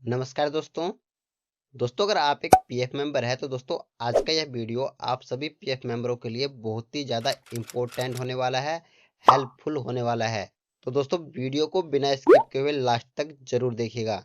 नमस्कार दोस्तों। अगर आप एक पीएफ मेंबर है तो दोस्तों आज का यह वीडियो आप सभी पीएफ मेंबरों के लिए बहुत ही ज़्यादा इम्पोर्टेंट होने वाला है, हेल्पफुल होने वाला है। तो दोस्तों वीडियो को बिना स्किप किए हुए लास्ट तक ज़रूर देखिएगा।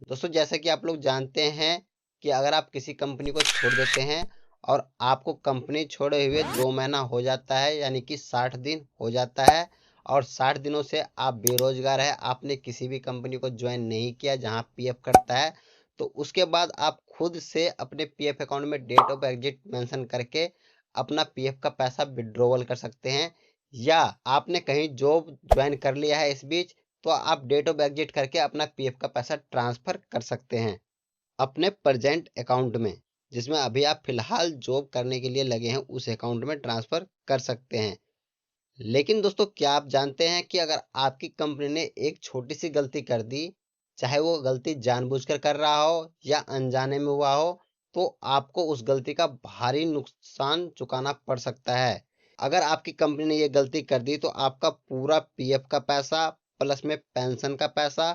दोस्तों जैसा कि आप लोग जानते हैं कि अगर आप किसी कंपनी को छोड़ देते हैं और आपको कंपनी छोड़े हुए 2 महीना हो जाता है यानी कि 60 दिन हो जाता है और 60 दिनों से आप बेरोजगार है, आपने किसी भी कंपनी को ज्वाइन नहीं किया जहां पीएफ कटता है, तो उसके बाद आप खुद से अपने पीएफ अकाउंट में डेट ऑफ एग्जिट मेंशन करके अपना पीएफ का पैसा विड्रॉवल कर सकते हैं। या आपने कहीं जॉब ज्वाइन कर लिया है इस बीच, तो आप डेट ऑफ एग्जिट करके अपना पीएफ का पैसा ट्रांसफर कर सकते हैं अपने प्रेजेंट अकाउंट में, जिसमें अभी आप फिलहाल जॉब करने के लिए लगे हैं उस अकाउंट में ट्रांसफर कर सकते हैं। लेकिन दोस्तों क्या आप जानते हैं कि अगर आपकी कंपनी ने एक छोटी सी गलती कर दी, चाहे वो गलती जानबूझकर कर रहा हो या अनजाने में हुआ हो, तो आपको उस गलती का भारी नुकसान चुकाना पड़ सकता है। अगर आपकी कंपनी ने ये गलती कर दी तो आपका पूरा पीएफ का पैसा प्लस में पेंशन का पैसा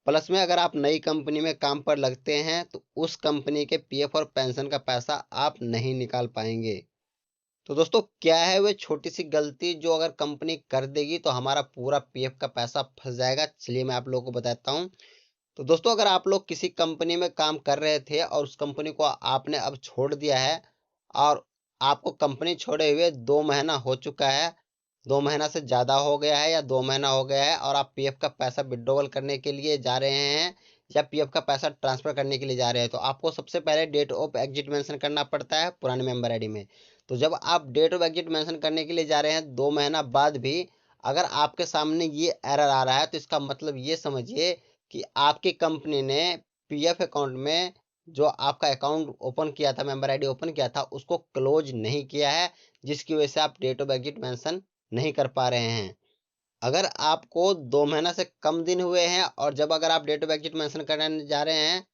प्लस में अगर आप नई कंपनी में काम पर लगते हैं तो उस कंपनी के पीएफ और पेंशन का पैसा आप नहीं निकाल पाएंगे। तो दोस्तों क्या है वो छोटी सी गलती जो अगर कंपनी कर देगी तो हमारा पूरा पीएफ का पैसा फंस जाएगा। चलिए मैं आप लोगों को बताता हूँ। तो दोस्तों अगर आप लोग किसी कंपनी में काम कर रहे थे और उस कंपनी को आपने अब छोड़ दिया है और आपको कंपनी छोड़े हुए 2 महीना हो चुका है, 2 महीना से ज़्यादा हो गया है या 2 महीना हो गया है और आप पीएफ का पैसा विड्रॉवल करने के लिए जा रहे हैं या पीएफ का पैसा ट्रांसफर करने के लिए जा रहे हैं, तो आपको सबसे पहले डेट ऑफ एग्जिट मेंशन करना पड़ता है पुराने मेंबर आईडी में। तो जब आप डेट ऑफ एग्जिट मेंशन करने के लिए जा रहे हैं 2 महीना बाद भी अगर आपके सामने ये एरर आ रहा है, तो इसका मतलब ये समझिए कि आपकी कंपनी ने पीएफ अकाउंट में जो आपका अकाउंट ओपन किया था, मेंबर आईडी ओपन किया था, उसको क्लोज नहीं किया है, जिसकी वजह से आप डेट ऑफ एग्जिट मेंशन नहीं कर पा रहे हैं। अगर आपको 2 महीना से कम दिन हुए हैं और जब अगर आप डेट ऑफ एग्जिट मेंशन करने जा रहे हैं,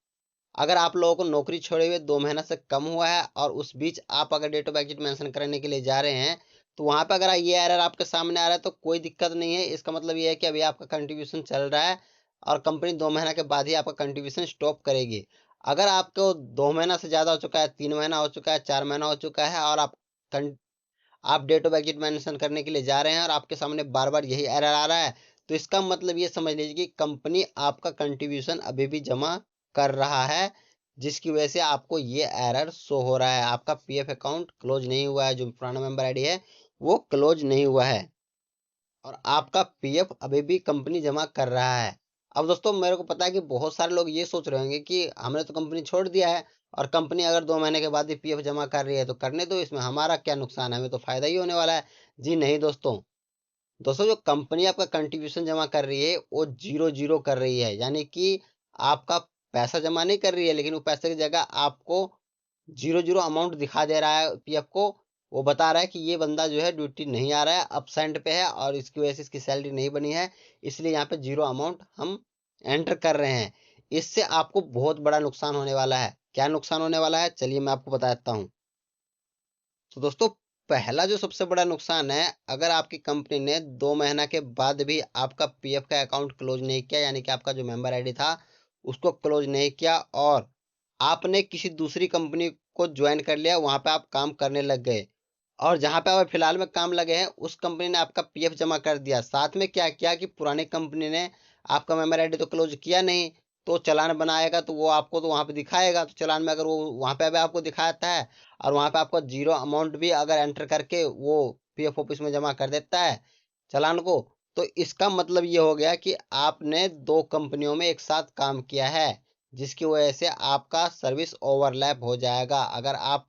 अगर आप लोगों को नौकरी छोड़े हुए 2 महीना से कम हुआ है और उस बीच आप अगर डेट ऑफ एग्जिट मेंशन करने के लिए जा रहे हैं, तो वहां पे अगर ये एरर आपके सामने आ रहा है तो कोई दिक्कत नहीं है। इसका मतलब ये है कि अभी आपका कंट्रीब्यूशन चल रहा है और कंपनी 2 महीना के बाद ही आपका कंट्रीब्यूशन स्टॉप करेगी। अगर आपको 2 महीना से ज़्यादा हो चुका है, 3 महीना हो चुका है, 4 महीना हो चुका है और आप डेट ऑफ एग्जिट मेंशन करने के लिए जा रहे हैं और आपके सामने बार-बार यही एरर आ रहा है, तो इसका मतलब ये समझ लीजिए कि कंपनी आपका कंट्रीब्यूशन अभी भी जमा कर रहा है, जिसकी वजह से आपको ये एरर शो हो रहा है। आपका पीएफ अकाउंट क्लोज नहीं हुआ है, जो पुराना मेंबर आईडी है, वो क्लोज नहीं हुआ है और आपका पीएफ अभी भी कंपनी जमा कर रहा है। अब दोस्तों मेरे को पता है कि बहुत सारे लोग ये सोच रहे होंगे कि हमने तो कंपनी छोड़ दिया है और कंपनी अगर 2 महीने के बाद भी पीएफ जमा कर रही है तो करने दो, इसमें हमारा क्या नुकसान है, हमें तो फायदा ही होने वाला है। जी नहीं दोस्तों। जो कंपनी आपका कंट्रीब्यूशन जमा कर रही है वो जीरो जीरो कर रही है, यानी कि आपका पैसा जमा नहीं कर रही है, लेकिन वो पैसे की जगह आपको जीरो जीरो अमाउंट दिखा दे रहा है पीएफ को। वो बता रहा है कि ये बंदा जो है ड्यूटी नहीं आ रहा है, अपसेंट पे है और इसकी वजह से इसकी सैलरी नहीं बनी है, इसलिए यहाँ पे जीरो अमाउंट हम एंटर कर रहे हैं। इससे आपको बहुत बड़ा नुकसान होने वाला है। क्या नुकसान होने वाला है, चलिए मैं आपको बताता हूँ। तो दोस्तों पहला जो सबसे बड़ा नुकसान है, अगर आपकी कंपनी ने 2 महीना के बाद भी आपका पीएफ का अकाउंट क्लोज नहीं किया, यानी कि आपका जो मेंबर आईडी था उसको क्लोज नहीं किया और आपने किसी दूसरी कंपनी को ज्वाइन कर लिया, वहां पे आप काम करने लग गए और जहां पे आप फिलहाल में काम लगे हैं उस कंपनी ने आपका पीएफ जमा कर दिया, साथ में क्या किया कि पुरानी कंपनी ने आपका मेंबर आईडी तो क्लोज किया नहीं, तो चालान बनाएगा तो वो आपको तो वहां पे दिखाएगा। तो चालान में अगर वो वहां पे अभी आपको दिखाता है और वहां पे आपको जीरो अमाउंट भी अगर एंटर करके वो पीएफ ऑफिस में जमा कर देता है चालान को, तो इसका मतलब ये हो गया कि आपने 2 कंपनियों में एक साथ काम किया है, जिसकी वजह से आपका सर्विस ओवरलैप हो जाएगा। अगर आप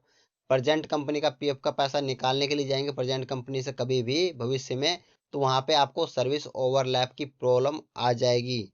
प्रेजेंट कंपनी का पीएफ का पैसा निकालने के लिए जाएंगे प्रेजेंट कंपनी से कभी भी भविष्य में, तो वहां पे आपको सर्विस ओवरलैप की प्रॉब्लम आ जाएगी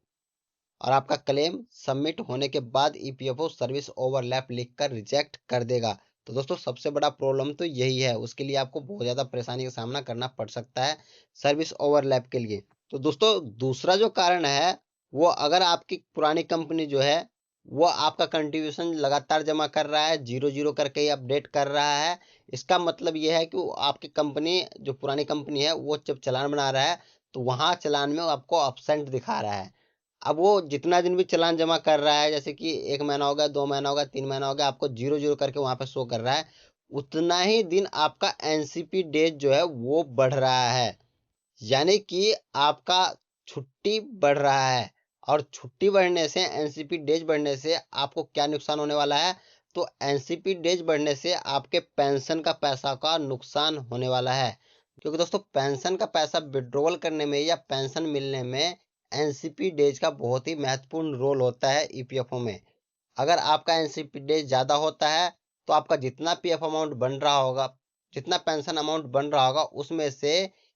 और आपका क्लेम सबमिट होने के बाद ईपीएफओ सर्विस ओवरलैप लिखकर रिजेक्ट कर देगा। तो दोस्तों सबसे बड़ा प्रॉब्लम तो यही है, उसके लिए आपको बहुत ज़्यादा परेशानी का सामना करना पड़ सकता है सर्विस ओवरलैप के लिए। तो दोस्तों दूसरा जो कारण है, वो अगर आपकी पुरानी कंपनी जो है वो आपका कंट्रीब्यूशन लगातार जमा कर रहा है, जीरो जीरो करके ही अपडेट कर रहा है, इसका मतलब ये है कि वो आपकी कंपनी जो पुरानी कंपनी है वो जब चालान बना रहा है तो वहाँ चालान में आपको अपसेंट दिखा रहा है। अब वो जितना दिन भी चालान जमा कर रहा है, जैसे कि 1 महीना हो गया, 2 महीना हो गया, 3 महीना हो गया, आपको 0-0 करके वहाँ पे शो कर रहा है, उतना ही दिन आपका एनसीपी डेज जो है वो बढ़ रहा है। यानी कि आपका छुट्टी बढ़ रहा है, और छुट्टी बढ़ने से, एनसीपी डेज बढ़ने से आपको क्या नुकसान होने वाला है? तो एनसीपी डेज बढ़ने से आपके पेंशन का पैसा का नुकसान होने वाला है, क्योंकि दोस्तों पेंशन का पैसा विड्रॉवल करने में या पेंशन मिलने में एनसीपी डेज का बहुत ही महत्वपूर्ण रोल होता है ईपीएफओ में। अगर आपका एनसीपी डेज ज़्यादा होता है तो आपका जितना पीएफ अमाउंट बन रहा होगा, जितना पेंशन अमाउंट बन रहा होगा, उसमें से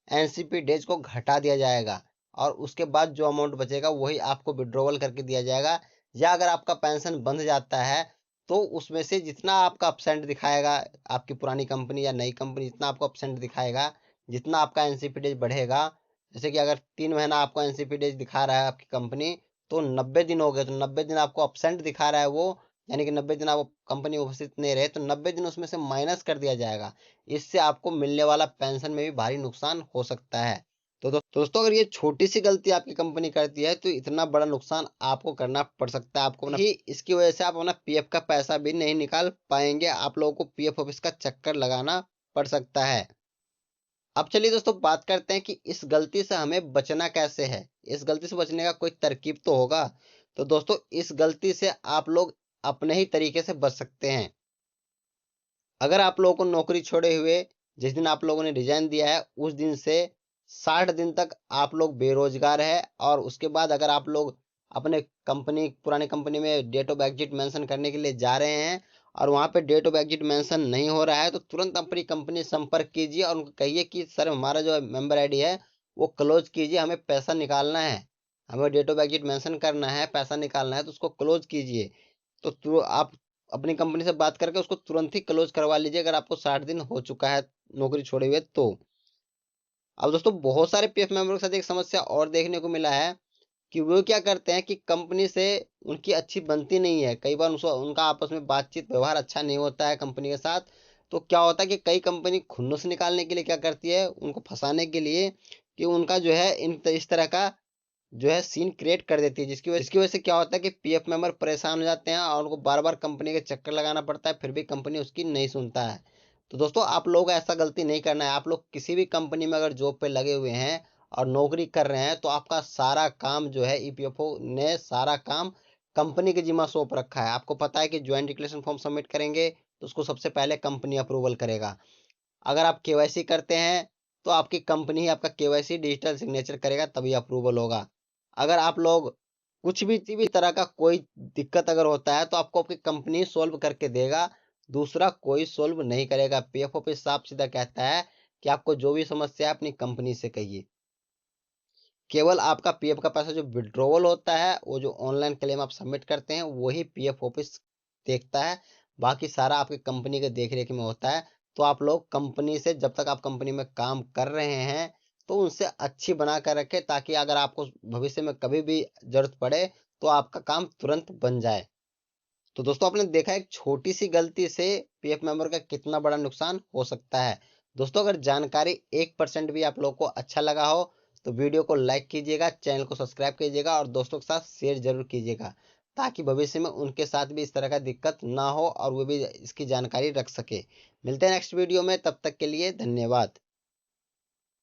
एनसीपी डेज को घटा दिया जाएगा, और उसके बाद जो अमाउंट बचेगा वही आपको विड्रॉवल करके दिया जाएगा। या अगर आपका पेंशन बंध जाता है तो उसमें से जितना आपका अपसेंट दिखाएगा, आपकी पुरानी कंपनी या नई कंपनी जितना आपको अपसेंट दिखाएगा, जितना आपका एनसीपी डेज बढ़ेगा, जैसे कि अगर 3 महीना आपको एनसीपी डेज दिखा रहा है आपकी कंपनी, तो 90 दिन हो गए, तो 90 दिन आपको अपसेंट दिखा रहा है वो, यानी कि 90 दिन आपको कंपनी उपस्थित नहीं रहे, तो 90 दिन उसमें से माइनस कर दिया जाएगा। इससे आपको मिलने वाला पेंशन में भी भारी नुकसान हो सकता है। तो दोस्तों, अगर ये छोटी सी गलती आपकी कंपनी करती है तो इतना बड़ा नुकसान आपको करना पड़ सकता है। आपको ही इसकी वजह से आप अपना पीएफ का पैसा भी नहीं निकाल पाएंगे, आप लोगों को पीएफ ऑफिस का चक्कर लगाना पड़ सकता है। अब चलिए दोस्तों, बात करते हैं कि इस गलती से हमें बचना कैसे है। इस गलती से बचने का कोई तरकीब तो होगा। तो दोस्तों, इस गलती से आप लोग अपने ही तरीके से बच सकते हैं। अगर आप लोगों को नौकरी छोड़े हुए जिस दिन आप लोगों ने रिजाइन दिया है उस दिन से 60 दिन तक आप लोग बेरोजगार है, और उसके बाद अगर आप लोग अपने कंपनी, पुरानी कंपनी में डेट ऑफ एग्जिट मेंशन करने के लिए जा रहे हैं और वहां पे डेट ऑफ एग्जिट मेंशन नहीं हो रहा है, तो तुरंत अपनी कंपनी से संपर्क कीजिए और उनको कहिए कि सर हमारा जो मेंबर आईडी है वो क्लोज कीजिए, हमें पैसा निकालना है, हमें डेट ऑफ एग्जिट मेंशन करना है, पैसा निकालना है, तो उसको क्लोज कीजिए। तो आप अपनी कंपनी से बात करके उसको तुरंत ही क्लोज करवा लीजिए अगर आपको 60 दिन हो चुका है नौकरी छोड़े हुए तो। अब दोस्तों, बहुत सारे पीएफ मेंबरों के साथ एक समस्या और देखने को मिला है कि वो क्या करते हैं कि कंपनी से उनकी अच्छी बनती नहीं है, कई बार उनका आपस में बातचीत व्यवहार अच्छा नहीं होता है कंपनी के साथ। तो क्या होता है कि कई कंपनी खुन्नस निकालने के लिए क्या करती है, उनको फंसाने के लिए, कि उनका जो है इस तरह का जो है सीन क्रिएट कर देती है, जिसकी वजह से क्या होता है कि पीएफ मेंबर परेशान हो जाते हैं और उनको बार बार कंपनी के चक्कर लगाना पड़ता है, फिर भी कंपनी उसकी नहीं सुनता है। तो दोस्तों, आप लोग ऐसा गलती नहीं करना है। आप लोग किसी भी कंपनी में अगर जॉब पे लगे हुए हैं और नौकरी कर रहे हैं, तो आपका सारा काम जो है ईपीएफओ ने सारा काम कंपनी के जिम्मा सौंप रखा है। आपको पता है कि ज्वाइंट डिक्लेरेशन फॉर्म सबमिट करेंगे तो उसको सबसे पहले कंपनी अप्रूवल करेगा। अगर आप केवाईसी करते हैं तो आपकी कंपनी ही आपका केवाईसी डिजिटल सिग्नेचर करेगा, तभी अप्रूवल होगा। अगर आप लोग कुछ भी किसी भी तरह का कोई दिक्कत अगर होता है तो आपको आपकी कंपनी सॉल्व करके देगा, दूसरा कोई सॉल्व नहीं करेगा। पीएफ ऑफिस साफ सीधा कहता है कि आपको जो भी समस्या है अपनी कंपनी से कहिए। केवल आपका पीएफ का पैसा जो विड्रॉवल होता है, वो जो ऑनलाइन क्लेम आप सबमिट करते हैं वही पीएफ ऑफिस देखता है, बाकी सारा आपकी कंपनी के देख रेख में होता है। तो आप लोग कंपनी से, जब तक आप कंपनी में काम कर रहे हैं, तो उनसे अच्छी बना कर रखें, ताकि अगर आपको भविष्य में कभी भी जरूरत पड़े तो आपका काम तुरंत बन जाए। तो दोस्तों, आपने देखा एक छोटी सी गलती से पीएफ मेंबर का कितना बड़ा नुकसान हो सकता है। दोस्तों, अगर जानकारी 1% भी आप लोग को अच्छा लगा हो तो वीडियो को लाइक कीजिएगा, चैनल को सब्सक्राइब कीजिएगा और दोस्तों के साथ शेयर जरूर कीजिएगा, ताकि भविष्य में उनके साथ भी इस तरह का दिक्कत ना हो और वो भी इसकी जानकारी रख सके। मिलते हैं नेक्स्ट वीडियो में, तब तक के लिए धन्यवाद।